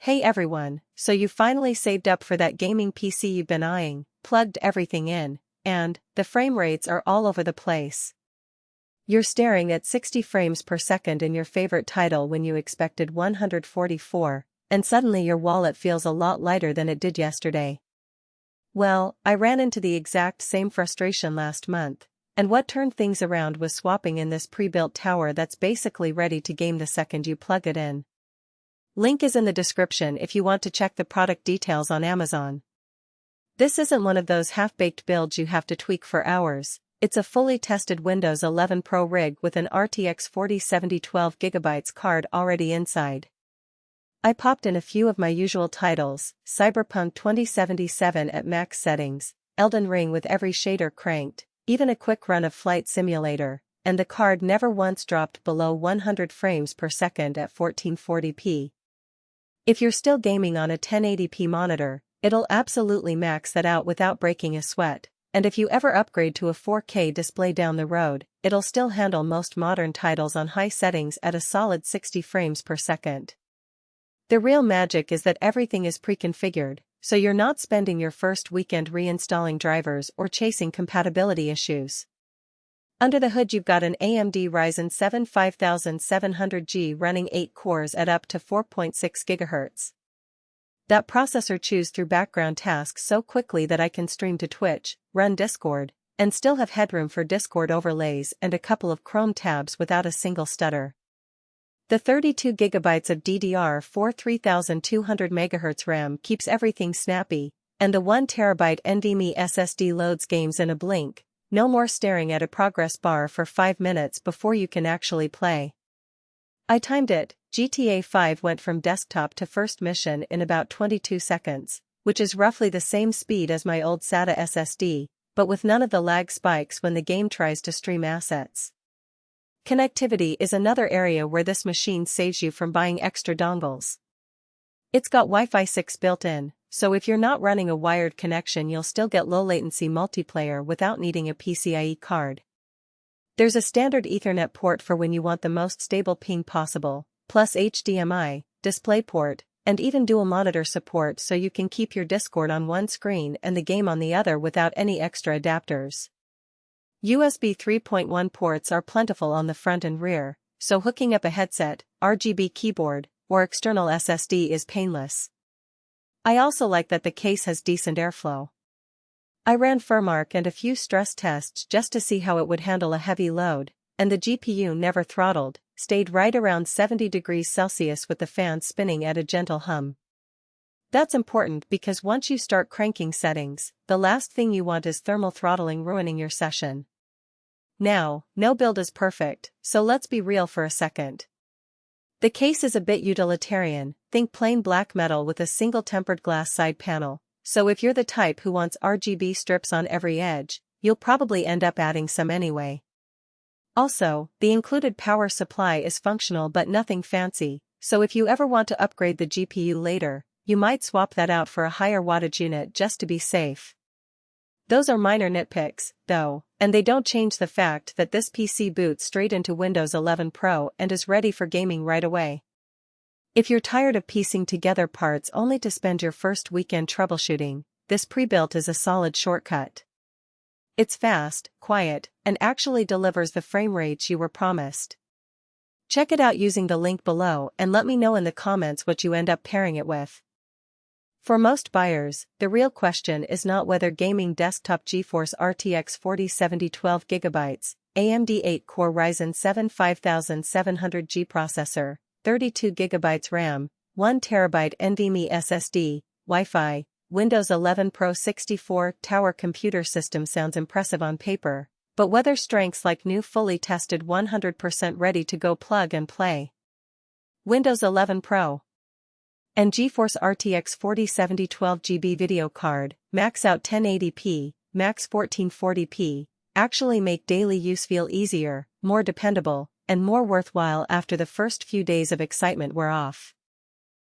Hey everyone, so you finally saved up for that gaming PC you've been eyeing, plugged everything in, and the frame rates are all over the place. You're staring at 60 frames per second in your favorite title when you expected 144, and suddenly your wallet feels a lot lighter than it did yesterday. Well, I ran into the exact same frustration last month, and what turned things around was swapping in this pre-built tower that's basically ready to game the second you plug it in. Link is in the description if you want to check the product details on Amazon. This isn't one of those half-baked builds you have to tweak for hours. It's a fully tested Windows 11 Pro rig with an RTX 4070 12GB card already inside. I popped in a few of my usual titles: Cyberpunk 2077 at max settings, Elden Ring with every shader cranked, even a quick run of Flight Simulator, and the card never once dropped below 100 frames per second at 1440p. If you're still gaming on a 1080p monitor, it'll absolutely max that out without breaking a sweat, and if you ever upgrade to a 4K display down the road, it'll still handle most modern titles on high settings at a solid 60 frames per second. The real magic is that everything is pre-configured, so you're not spending your first weekend reinstalling drivers or chasing compatibility issues. Under the hood you've got an AMD Ryzen 7 5700G running 8 cores at up to 4.6 GHz. That processor chews through background tasks so quickly that I can stream to Twitch, run Discord, and still have headroom for Discord overlays and a couple of Chrome tabs without a single stutter. The 32GB of DDR4 3200 MHz RAM keeps everything snappy, and the 1TB NVMe SSD loads games in a blink. No more staring at a progress bar for 5 minutes before you can actually play. I timed it. GTA 5 went from desktop to first mission in about 22 seconds, which is roughly the same speed as my old SATA SSD, but with none of the lag spikes when the game tries to stream assets. Connectivity is another area where this machine saves you from buying extra dongles. It's got Wi-Fi 6 built in, so if you're not running a wired connection you'll still get low-latency multiplayer without needing a PCIe card. There's a standard Ethernet port for when you want the most stable ping possible, plus HDMI, DisplayPort, and even dual monitor support so you can keep your Discord on one screen and the game on the other without any extra adapters. USB 3.1 ports are plentiful on the front and rear, so hooking up a headset, RGB keyboard, or external SSD is painless. I also like that the case has decent airflow. I ran Furmark and a few stress tests just to see how it would handle a heavy load, and the GPU never throttled, stayed right around 70 degrees Celsius with the fan spinning at a gentle hum. That's important because once you start cranking settings, the last thing you want is thermal throttling ruining your session. Now, no build is perfect, so let's be real for a second. The case is a bit utilitarian, think plain black metal with a single tempered glass side panel, so if you're the type who wants RGB strips on every edge, you'll probably end up adding some anyway. Also, the included power supply is functional but nothing fancy, so if you ever want to upgrade the GPU later, you might swap that out for a higher wattage unit just to be safe. Those are minor nitpicks, though, and they don't change the fact that this PC boots straight into Windows 11 Pro and is ready for gaming right away. If you're tired of piecing together parts only to spend your first weekend troubleshooting, this pre-built is a solid shortcut. It's fast, quiet, and actually delivers the frame rates you were promised. Check it out using the link below and let me know in the comments what you end up pairing it with. For most buyers, the real question is not whether Gaming Desktop GeForce RTX 4070 12GB, AMD 8-core Ryzen 7 5700G processor, 32GB RAM, 1TB NVMe SSD, Wi-Fi, Windows 11 Pro 64 tower computer system sounds impressive on paper, but whether strengths like new fully tested 100% ready to go plug and play Windows 11 Pro and GeForce RTX 4070 12GB video card, max out 1080p, max 1440p, actually make daily use feel easier, more dependable, and more worthwhile after the first few days of excitement wear off.